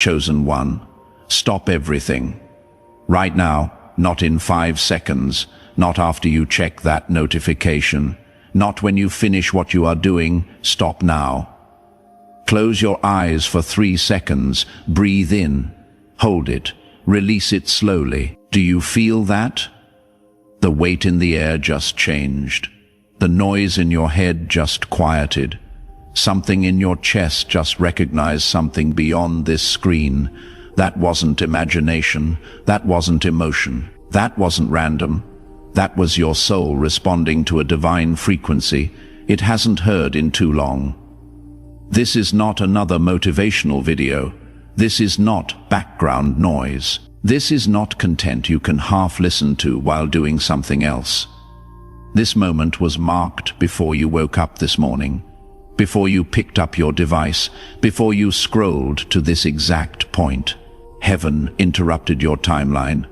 Chosen one, stop everything. Right now, not in 5 seconds, not after you check that notification, not when you finish what you are doing. Stop now. Close your eyes for 3 seconds, breathe in, hold it, release it slowly. Do you feel that? The weight in the air just changed. The noise in your head just quieted. Something in your chest just recognized something beyond this screen. That wasn't imagination, that wasn't emotion, that wasn't random. That was your soul responding to a divine frequency it hasn't heard in too long. This is not another motivational video. This is not background noise. This is not content you can half listen to while doing something else. This moment was marked before you woke up this morning, before you picked up your device, before you scrolled to this exact point. Heaven interrupted your timeline,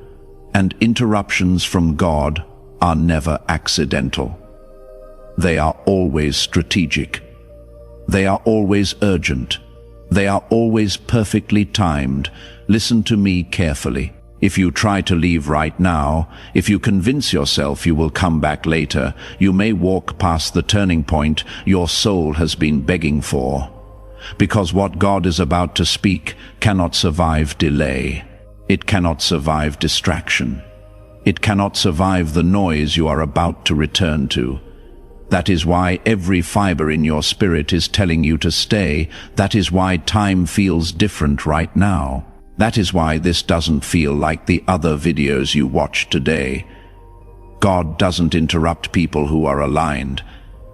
and interruptions from God are never accidental. They are always strategic. They are always urgent. They are always perfectly timed. Listen to me carefully. If you try to leave right now, if you convince yourself you will come back later, you may walk past the turning point your soul has been begging for. Because what God is about to speak cannot survive delay. It cannot survive distraction. It cannot survive the noise you are about to return to. That is why every fiber in your spirit is telling you to stay. That is why time feels different right now. That is why this doesn't feel like the other videos you watched today. God doesn't interrupt people who are aligned.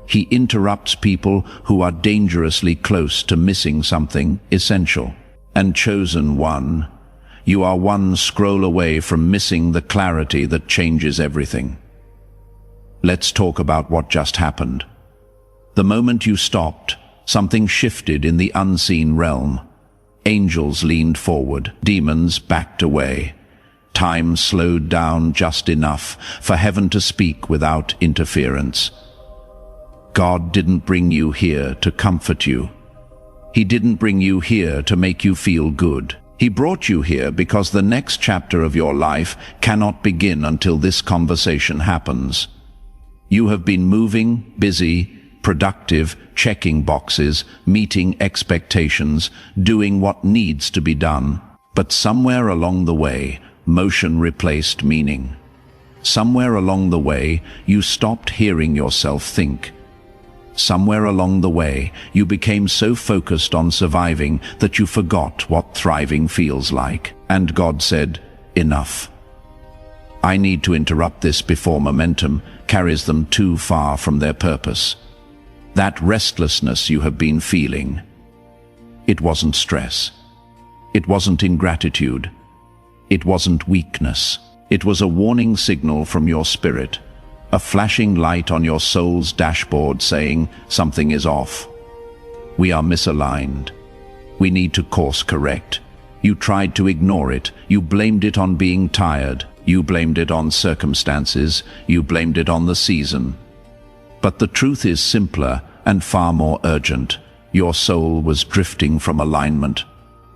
He interrupts people who are dangerously close to missing something essential. And chosen one, you are one scroll away from missing the clarity that changes everything. Let's talk about what just happened. The moment you stopped, something shifted in the unseen realm. Angels leaned forward, demons backed away. Time slowed down just enough for heaven to speak without interference. God didn't bring you here to comfort you. He didn't bring you here to make you feel good. He brought you here because the next chapter of your life cannot begin until this conversation happens. You have been moving, busy, productive, checking boxes, meeting expectations, doing what needs to be done. But somewhere along the way, motion replaced meaning. Somewhere along the way, you stopped hearing yourself think. Somewhere along the way, you became so focused on surviving that you forgot what thriving feels like. And God said, "Enough. I need to interrupt this before momentum carries them too far from their purpose." That restlessness you have been feeling, it wasn't stress. It wasn't ingratitude. It wasn't weakness. It was a warning signal from your spirit, a flashing light on your soul's dashboard saying something is off. We are misaligned. We need to course correct. You tried to ignore it. You blamed it on being tired. You blamed it on circumstances. You blamed it on the season. But the truth is simpler and far more urgent. Your soul was drifting from alignment,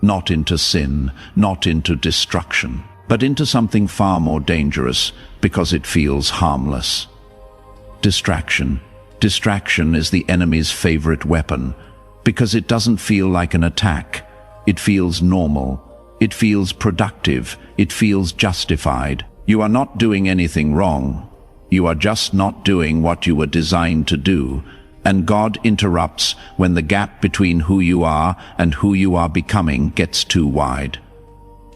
not into sin, not into destruction, but into something far more dangerous because it feels harmless. Distraction. Distraction is the enemy's favorite weapon because it doesn't feel like an attack. It feels normal. It feels productive. It feels justified. You are not doing anything wrong. You are just not doing what you were designed to do, and God interrupts when the gap between who you are and who you are becoming gets too wide.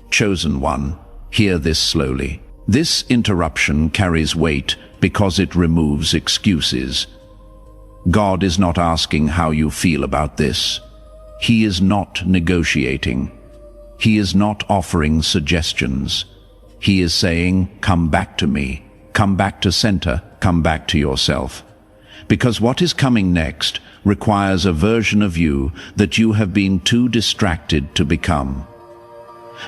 Chosen one, hear this slowly. This interruption carries weight because it removes excuses. God is not asking how you feel about this. He is not negotiating. He is not offering suggestions. He is saying, "Come back to me. Come back to center. Come back to yourself." Because what is coming next requires a version of you that you have been too distracted to become.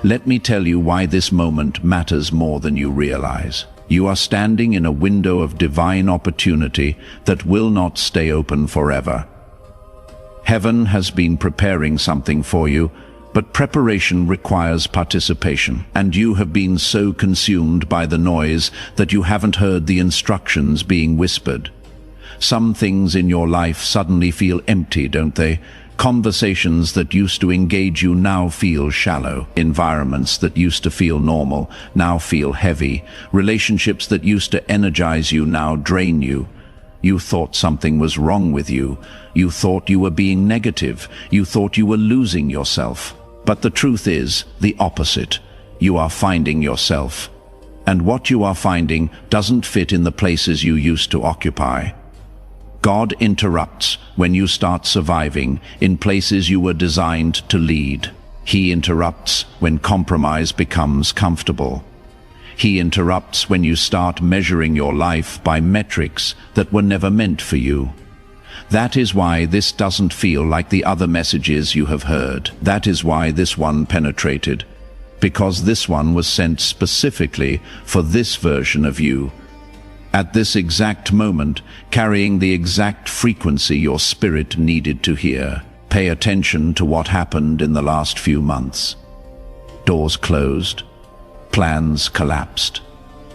Let me tell you why this moment matters more than you realize. You are standing in a window of divine opportunity that will not stay open forever. Heaven has been preparing something for you, But preparation requires participation, and you have been so consumed by the noise that you haven't heard the instructions being whispered. Some things in your life suddenly feel empty, don't they? Conversations that used to engage you now feel shallow. Environments that used to feel normal now feel heavy. Relationships that used to energize you now drain you. You thought something was wrong with you. You thought you were being negative. You thought you were losing yourself. But the truth is the opposite. You are finding yourself. And what you are finding doesn't fit in the places you used to occupy. God interrupts when you start surviving in places you were designed to lead. He interrupts when compromise becomes comfortable. He interrupts when you start measuring your life by metrics that were never meant for you. That is why this doesn't feel like the other messages you have heard. That is why this one penetrated. Because this one was sent specifically for this version of you. At this exact moment, carrying the exact frequency your spirit needed to hear. Pay attention to what happened in the last few months. Doors closed. Plans collapsed.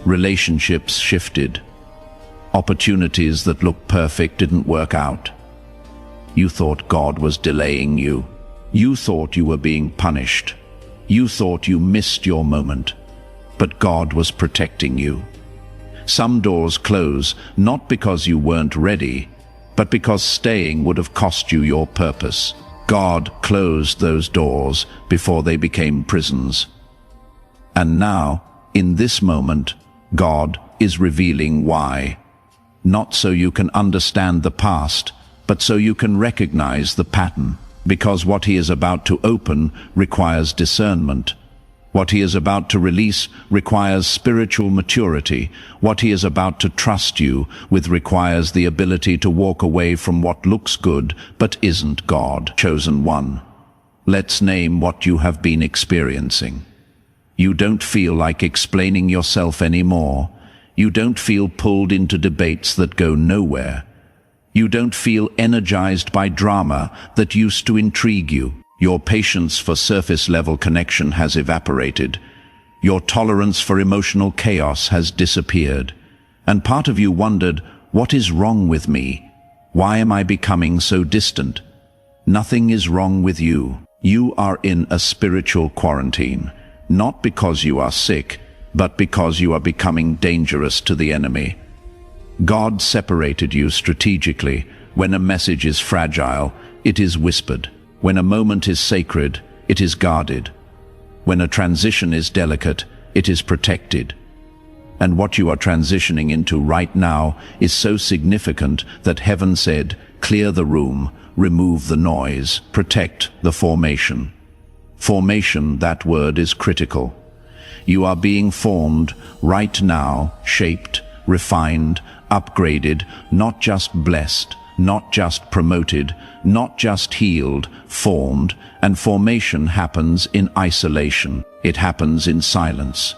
Relationships shifted. Opportunities that looked perfect didn't work out. You thought God was delaying you. You thought you were being punished. You thought you missed your moment. But God was protecting you. Some doors close, not because you weren't ready, but because staying would have cost you your purpose. God closed those doors before they became prisons. And now, in this moment, God is revealing why. Not so you can understand the past, but so you can recognize the pattern. Because what He is about to open requires discernment. What He is about to release requires spiritual maturity. What He is about to trust you with requires the ability to walk away from what looks good but isn't God. Chosen one, let's name what you have been experiencing. You don't feel like explaining yourself anymore. You don't feel pulled into debates that go nowhere. You don't feel energized by drama that used to intrigue you. Your patience for surface-level connection has evaporated. Your tolerance for emotional chaos has disappeared. And part of you wondered, what is wrong with me? Why am I becoming so distant? Nothing is wrong with you. You are in a spiritual quarantine, not because you are sick, but because you are becoming dangerous to the enemy. God separated you strategically. When a message is fragile, it is whispered. When a moment is sacred, it is guarded. When a transition is delicate, it is protected. And what you are transitioning into right now is so significant that heaven said, clear the room, remove the noise, protect the formation. Formation, that word is critical. You are being formed right now, shaped, refined, upgraded, not just blessed, not just promoted, not just healed, formed, and formation happens in isolation. It happens in silence.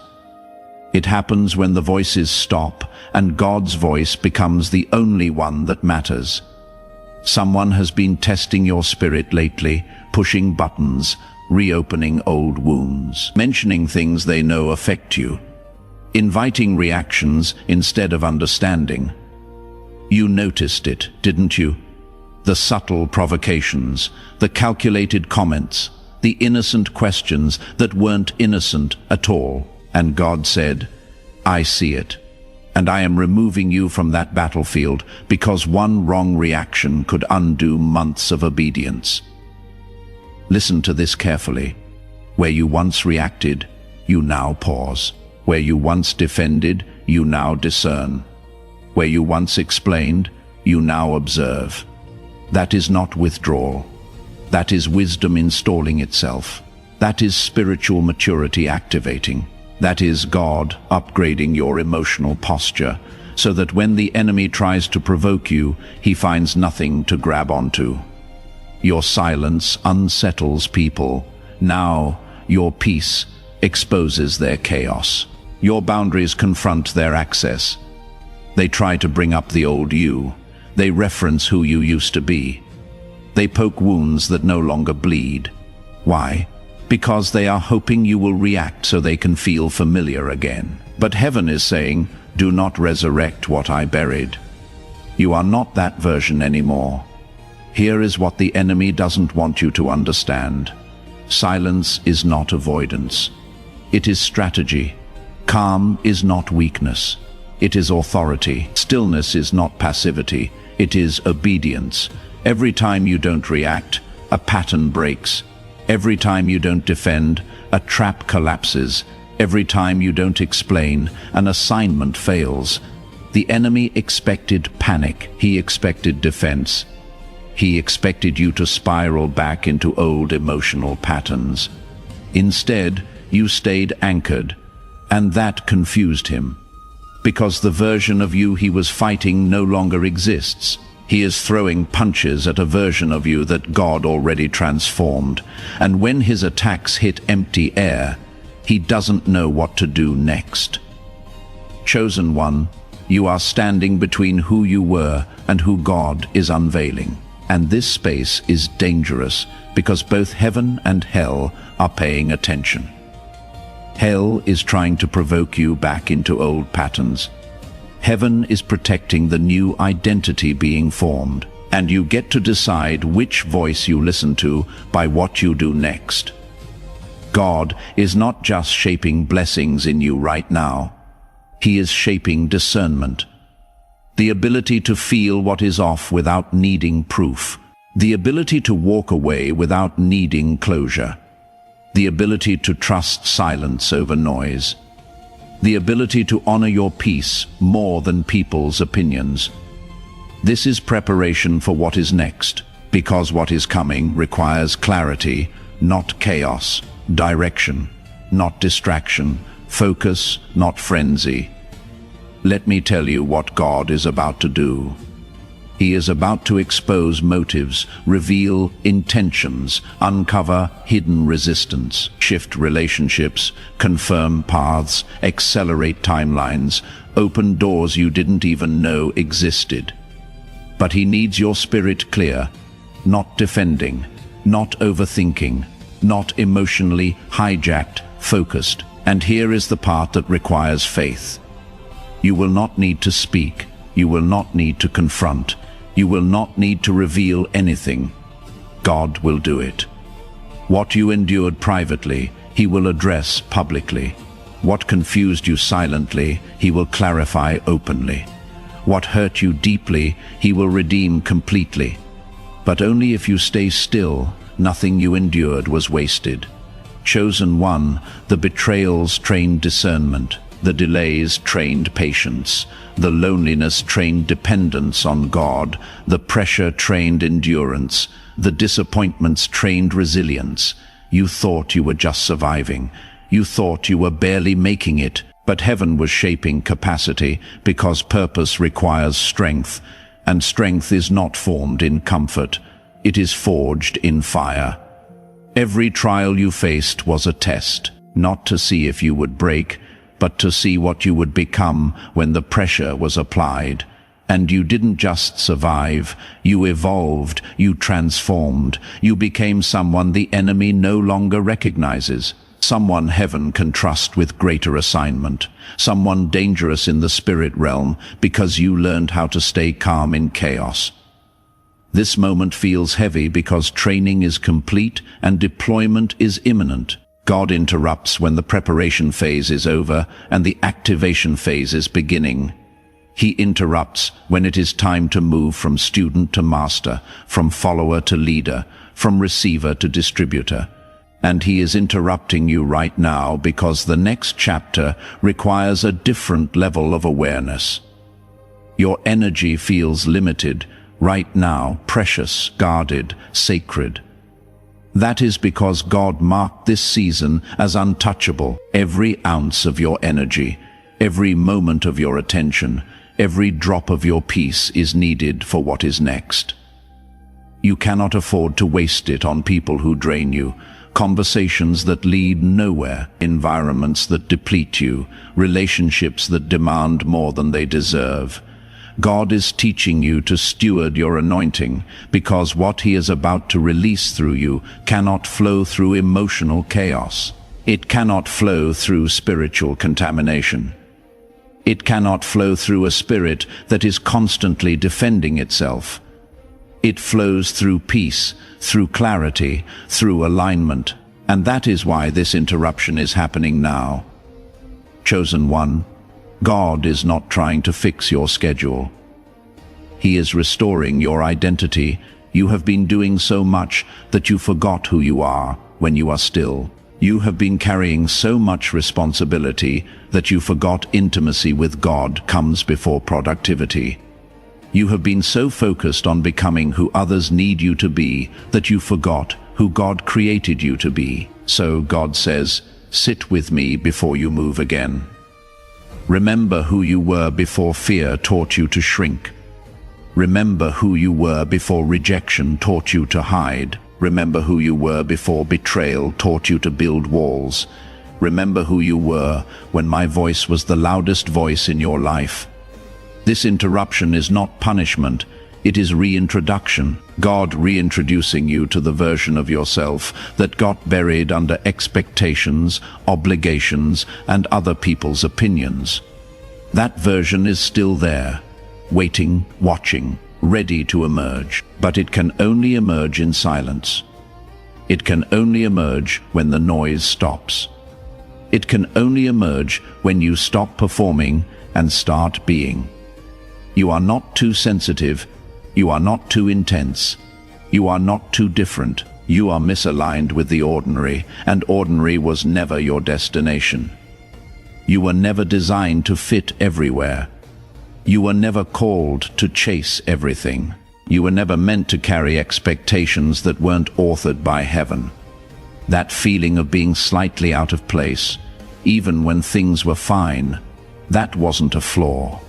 It happens when the voices stop and God's voice becomes the only one that matters. Someone has been testing your spirit lately, pushing buttons, reopening old wounds, mentioning things they know affect you, inviting reactions instead of understanding. You noticed it, didn't you? The subtle provocations, the calculated comments, the innocent questions that weren't innocent at all. And God said, I see it, and I am removing you from that battlefield because one wrong reaction could undo months of obedience. Listen to this carefully. Where you once reacted, you now pause. Where you once defended, you now discern. Where you once explained, you now observe. That is not withdrawal. That is wisdom installing itself. That is spiritual maturity activating. That is God upgrading your emotional posture so that when the enemy tries to provoke you, he finds nothing to grab onto. Your silence unsettles people. Now, your peace exposes their chaos. Your boundaries confront their access. They try to bring up the old you. They reference who you used to be. They poke wounds that no longer bleed. Why? because they are hoping you will react so they can feel familiar again. But heaven is saying, do not resurrect what I buried. You are not that version anymore. Here is what the enemy doesn't want you to understand. Silence is not avoidance. It is strategy. Calm is not weakness. It is authority. Stillness is not passivity. It is obedience. Every time you don't react, a pattern breaks. Every time you don't defend, a trap collapses. Every time you don't explain, an assignment fails. The enemy expected panic. He expected defense. He expected you to spiral back into old emotional patterns. Instead, you stayed anchored, and that confused him. Because the version of you he was fighting no longer exists. He is throwing punches at a version of you that God already transformed, and when his attacks hit empty air, he doesn't know what to do next. Chosen one, you are standing between who you were and who God is unveiling. And this space is dangerous because both heaven and hell are paying attention. Hell is trying to provoke you back into old patterns. Heaven is protecting the new identity being formed, and you get to decide which voice you listen to by what you do next. God is not just shaping blessings in you right now. He is shaping discernment. The ability to feel what is off without needing proof. The ability to walk away without needing closure. The ability to trust silence over noise. The ability to honor your peace more than people's opinions. This is preparation for what is next, because what is coming requires clarity, not chaos, direction, not distraction, focus, not frenzy. Let me tell you what God is about to do. He is about to expose motives, reveal intentions, uncover hidden resistance, shift relationships, confirm paths, accelerate timelines, open doors you didn't even know existed. But he needs your spirit clear, not defending, not overthinking, not emotionally hijacked, focused. And here is the part that requires faith. You will not need to speak. You will not need to confront. You will not need to reveal anything. God will do it. What you endured privately, he will address publicly. What confused you silently, he will clarify openly. What hurt you deeply, he will redeem completely. But only if you stay still. Nothing you endured was wasted. Chosen one, the betrayals trained discernment. The delays trained patience, the loneliness trained dependence on God, the pressure trained endurance, the disappointments trained resilience. You thought you were just surviving. You thought you were barely making it, but heaven was shaping capacity because purpose requires strength, and strength is not formed in comfort. It is forged in fire. Every trial you faced was a test, not to see if you would break, but to see what you would become when the pressure was applied. And you didn't just survive, you evolved, you transformed, you became someone the enemy no longer recognizes, someone heaven can trust with greater assignment, someone dangerous in the spirit realm because you learned how to stay calm in chaos. This moment feels heavy because training is complete and deployment is imminent. God interrupts when the preparation phase is over and the activation phase is beginning. He interrupts when it is time to move from student to master, from follower to leader, from receiver to distributor. And he is interrupting you right now because the next chapter requires a different level of awareness. Your energy feels limited, right now, precious, guarded, sacred. That is because God marked this season as untouchable. Every ounce of your energy, every moment of your attention, every drop of your peace is needed for what is next. You cannot afford to waste it on people who drain you, conversations that lead nowhere, environments that deplete you, relationships that demand more than they deserve. God is teaching you to steward your anointing, because what he is about to release through you cannot flow through emotional chaos. It cannot flow through spiritual contamination. It cannot flow through a spirit that is constantly defending itself. It flows through peace, through clarity, through alignment. And that is why this interruption is happening now. Chosen one, God is not trying to fix your schedule. He is restoring your identity. You have been doing so much that you forgot who you are when you are still. You have been carrying so much responsibility that you forgot intimacy with God comes before productivity. You have been so focused on becoming who others need you to be that you forgot who God created you to be. So God says, sit with me before you move again. Remember who you were before fear taught you to shrink. Remember who you were before rejection taught you to hide. Remember who you were before betrayal taught you to build walls. Remember who you were when my voice was the loudest voice in your life. This interruption is not punishment, it is reintroduction. God reintroducing you to the version of yourself that got buried under expectations, obligations, and other people's opinions. That version is still there, waiting, watching, ready to emerge, but it can only emerge in silence. It can only emerge when the noise stops. It can only emerge when you stop performing and start being. You are not too sensitive. You are not too intense. You are not too different. You are misaligned with the ordinary, and ordinary was never your destination. You were never designed to fit everywhere. You were never called to chase everything. You were never meant to carry expectations that weren't authored by heaven. That feeling of being slightly out of place, even when things were fine, that wasn't a flaw.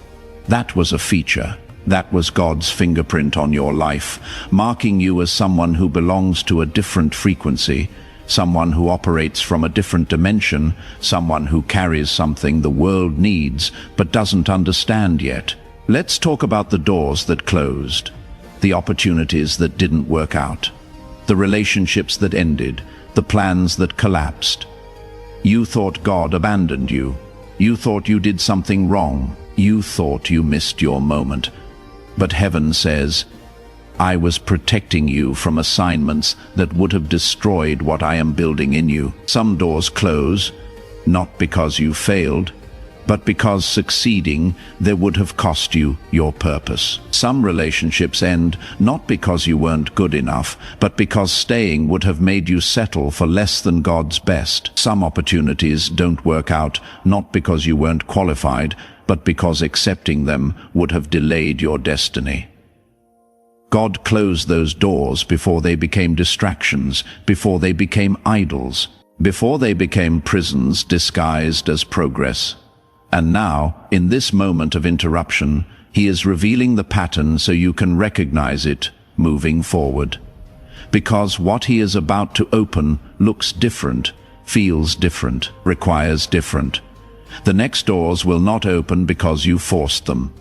That was a feature. That was God's fingerprint on your life, marking you as someone who belongs to a different frequency, someone who operates from a different dimension, someone who carries something the world needs but doesn't understand yet. Let's talk about the doors that closed, the opportunities that didn't work out, the relationships that ended, the plans that collapsed. You thought God abandoned you. You thought you did something wrong. You thought you missed your moment. But heaven says, I was protecting you from assignments that would have destroyed what I am building in you. Some doors close, not because you failed, but because succeeding there would have cost you your purpose. Some relationships end not because you weren't good enough, but because staying would have made you settle for less than God's best. Some opportunities don't work out not because you weren't qualified, but because accepting them would have delayed your destiny. God closed those doors before they became distractions, before they became idols, before they became prisons disguised as progress. And now, in this moment of interruption, he is revealing the pattern so you can recognize it moving forward. Because what he is about to open looks different, feels different, requires different. The next doors will not open because you forced them.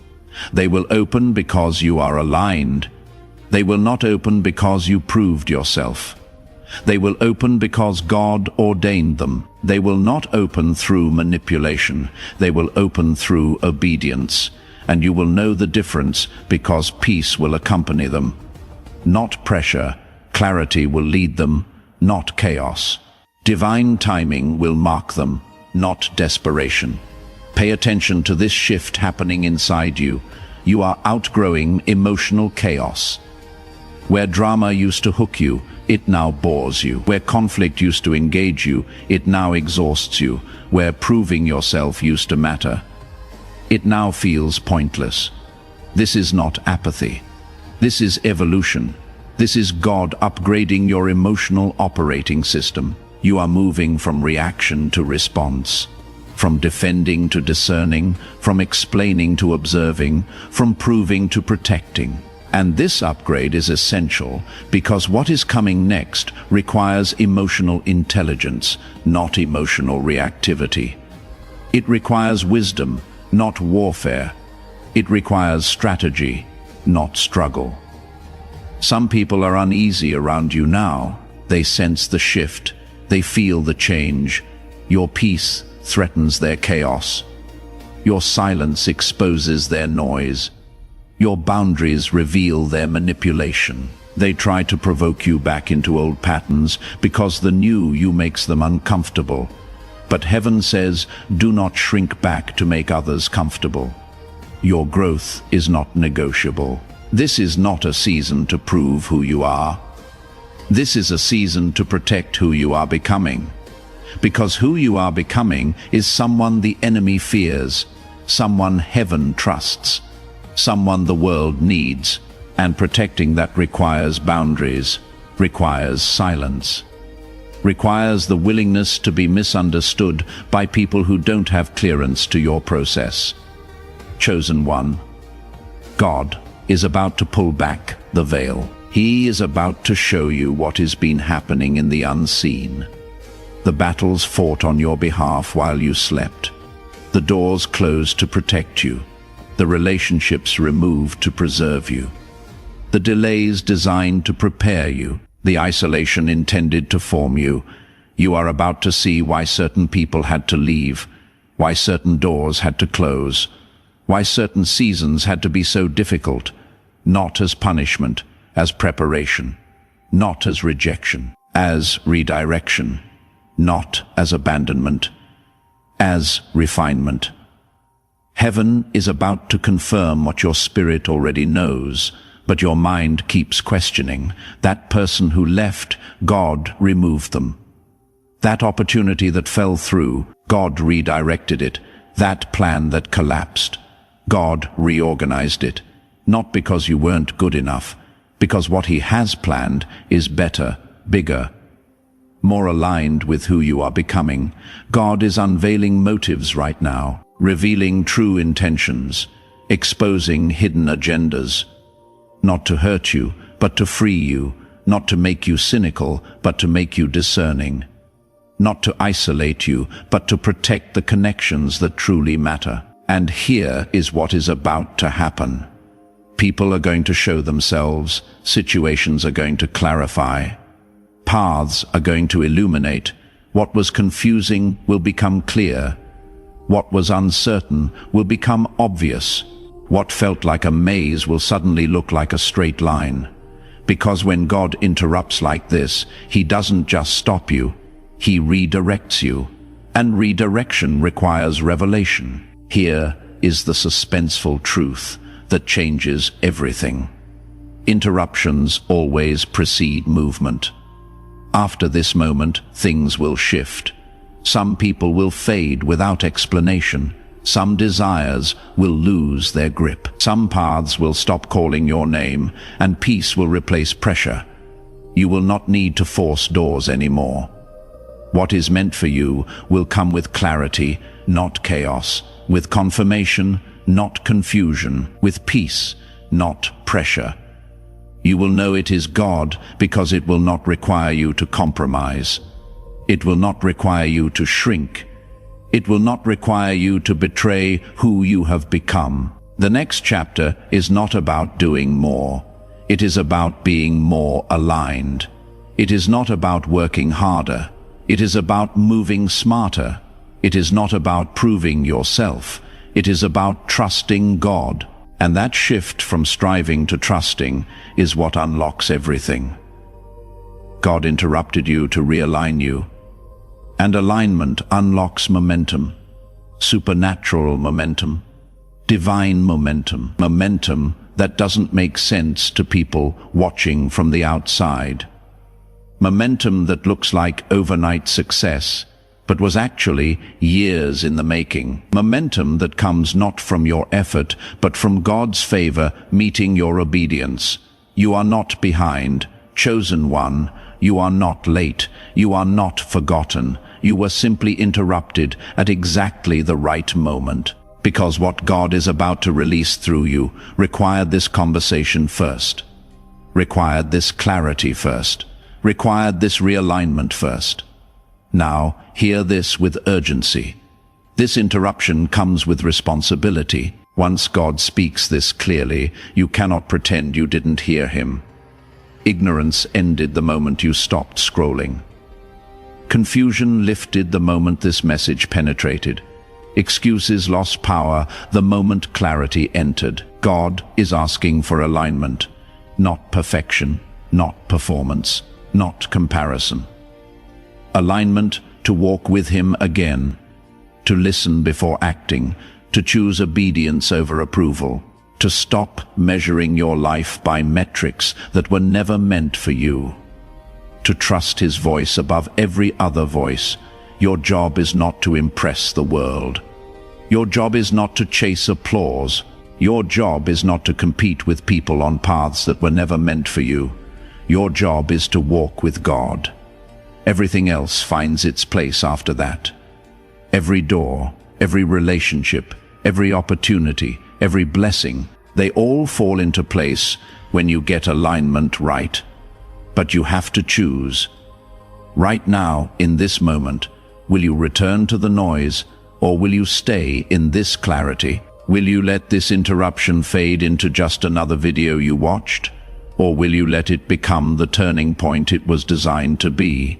They will open because you are aligned. They will not open because you proved yourself. They will open because God ordained them. They will not open through manipulation. They will open through obedience. And you will know the difference because peace will accompany them. Not pressure, clarity will lead them, not chaos. Divine timing will mark them, not desperation. Pay attention to this shift happening inside you. You are outgrowing emotional chaos. Where drama used to hook you, it now bores you. Where conflict used to engage you, it now exhausts you. Where proving yourself used to matter, it now feels pointless. This is not apathy. This is evolution. This is God upgrading your emotional operating system. You are moving from reaction to response, from defending to discerning, from explaining to observing, from proving to protecting. And this upgrade is essential because what is coming next requires emotional intelligence, not emotional reactivity. It requires wisdom, not warfare. It requires strategy, not struggle. Some people are uneasy around you now. They sense the shift. They feel the change. Your peace threatens their chaos. Your silence exposes their noise. Your boundaries reveal their manipulation. They try to provoke you back into old patterns because the new you makes them uncomfortable. But heaven says, do not shrink back to make others comfortable. Your growth is not negotiable. This is not a season to prove who you are. This is a season to protect who you are becoming. Because who you are becoming is someone the enemy fears, someone heaven trusts, someone the world needs, and protecting that requires boundaries, requires silence, requires the willingness to be misunderstood by people who don't have clearance to your process. Chosen one, God is about to pull back the veil. He is about to show you what has been happening in the unseen. The battles fought on your behalf while you slept. The doors closed to protect you. The relationships removed to preserve you. The delays designed to prepare you. The isolation intended to form you. You are about to see why certain people had to leave, why certain doors had to close, why certain seasons had to be so difficult, not as punishment, as preparation, not as rejection, as redirection, not as abandonment, as refinement. Heaven is about to confirm what your spirit already knows, but your mind keeps questioning. That person who left, God removed them. That opportunity that fell through, God redirected it. That plan that collapsed, God reorganized it. Not because you weren't good enough, because what He has planned is better, bigger, more aligned with who you are becoming. God is unveiling motives right now, revealing true intentions, exposing hidden agendas. Not to hurt you, but to free you, not to make you cynical, but to make you discerning. Not to isolate you, but to protect the connections that truly matter. And here is what is about to happen. People are going to show themselves, situations are going to clarify, paths are going to illuminate. What was confusing will become clear. What was uncertain will become obvious. What felt like a maze will suddenly look like a straight line. Because when God interrupts like this, He doesn't just stop you, He redirects you. And redirection requires revelation. Here is the suspenseful truth that changes everything. Interruptions always precede movement. After this moment, things will shift. Some people will fade without explanation. Some desires will lose their grip. Some paths will stop calling your name, and peace will replace pressure. You will not need to force doors anymore. What is meant for you will come with clarity, not chaos, with confirmation, not confusion, with peace, not pressure. You will know it is God because it will not require you to compromise. It will not require you to shrink. It will not require you to betray who you have become. The next chapter is not about doing more. It is about being more aligned. It is not about working harder. It is about moving smarter. It is not about proving yourself. It is about trusting God. And that shift from striving to trusting is what unlocks everything. God interrupted you to realign you. And alignment unlocks momentum, supernatural momentum, divine momentum, momentum that doesn't make sense to people watching from the outside. Momentum that looks like overnight success, but was actually years in the making. Momentum that comes not from your effort, but from God's favor meeting your obedience. You are not behind, chosen one. You are not late. You are not forgotten. You were simply interrupted at exactly the right moment. Because what God is about to release through you required this conversation first, required this clarity first, required this realignment first. Now, hear this with urgency. This interruption comes with responsibility. Once God speaks this clearly, you cannot pretend you didn't hear him. Ignorance ended the moment you stopped scrolling. Confusion lifted the moment this message penetrated. Excuses lost power the moment clarity entered. God is asking for alignment, not perfection, not performance, not comparison. Alignment to walk with him again, to listen before acting, to choose obedience over approval, to stop measuring your life by metrics that were never meant for you, to trust his voice above every other voice. Your job is not to impress the world. Your job is not to chase applause. Your job is not to compete with people on paths that were never meant for you. Your job is to walk with God. Everything else finds its place after that. Every door, every relationship, every opportunity, every blessing, they all fall into place when you get alignment right. But you have to choose. Right now, in this moment, will you return to the noise, or will you stay in this clarity? Will you let this interruption fade into just another video you watched? Or will you let it become the turning point it was designed to be?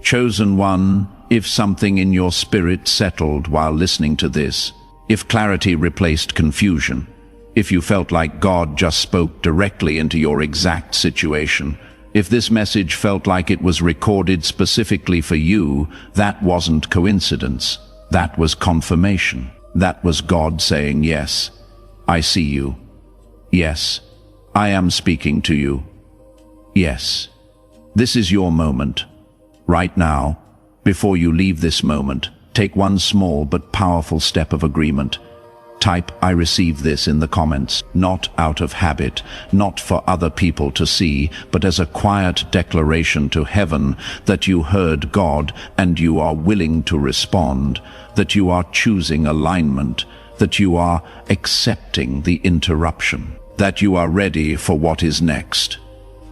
Chosen one, if something in your spirit settled while listening to this, if clarity replaced confusion, if you felt like God just spoke directly into your exact situation, if this message felt like it was recorded specifically for you, that wasn't coincidence. That was confirmation. That was God saying, yes, I see you. Yes, I am speaking to you. Yes, this is your moment. Right now, before you leave this moment, take one small but powerful step of agreement. Type "I receive this" in the comments, not out of habit, not for other people to see, but as a quiet declaration to heaven that you heard God and you are willing to respond, that you are choosing alignment, that you are accepting the interruption, that you are ready for what is next.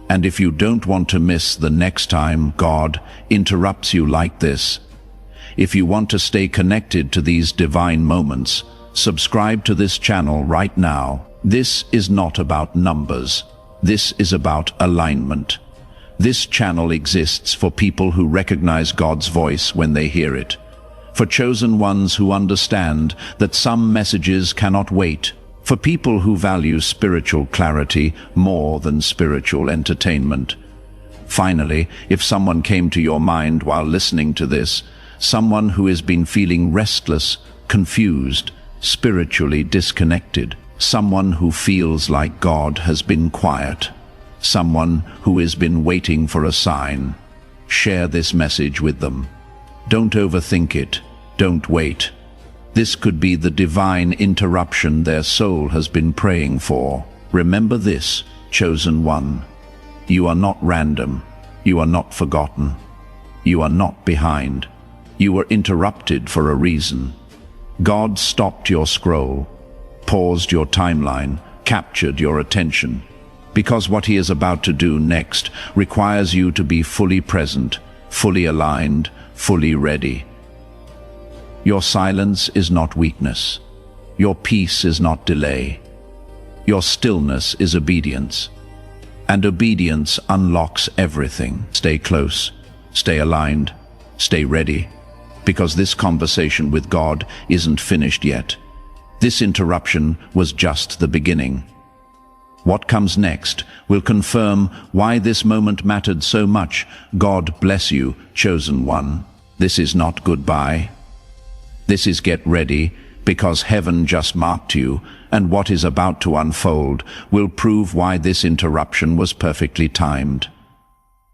And if you don't want to miss the next time God interrupts you like this, if you want to stay connected to these divine moments, subscribe to this channel right now. This is not about numbers. This is about alignment. This channel exists for people who recognize God's voice when they hear it, for chosen ones who understand that some messages cannot wait, for people who value spiritual clarity more than spiritual entertainment. Finally, if someone came to your mind while listening to this, someone who has been feeling restless, confused, spiritually disconnected, someone who feels like God has been quiet, someone who has been waiting for a sign, share this message with them. Don't overthink it. Don't wait. This could be the divine interruption their soul has been praying for. Remember this, chosen one. You are not random. You are not forgotten. You are not behind. You were interrupted for a reason. God stopped your scroll, paused your timeline, captured your attention, because what he is about to do next requires you to be fully present, fully aligned, fully ready. Your silence is not weakness. Your peace is not delay. Your stillness is obedience. And obedience unlocks everything. Stay close, stay aligned, stay ready, because this conversation with God isn't finished yet. This interruption was just the beginning. What comes next will confirm why this moment mattered so much. God bless you, chosen one. This is not goodbye. This is get ready, because heaven just marked you, and what is about to unfold will prove why this interruption was perfectly timed.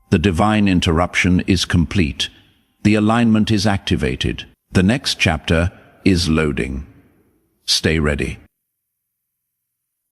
The divine interruption is complete. The alignment is activated. The next chapter is loading. Stay ready.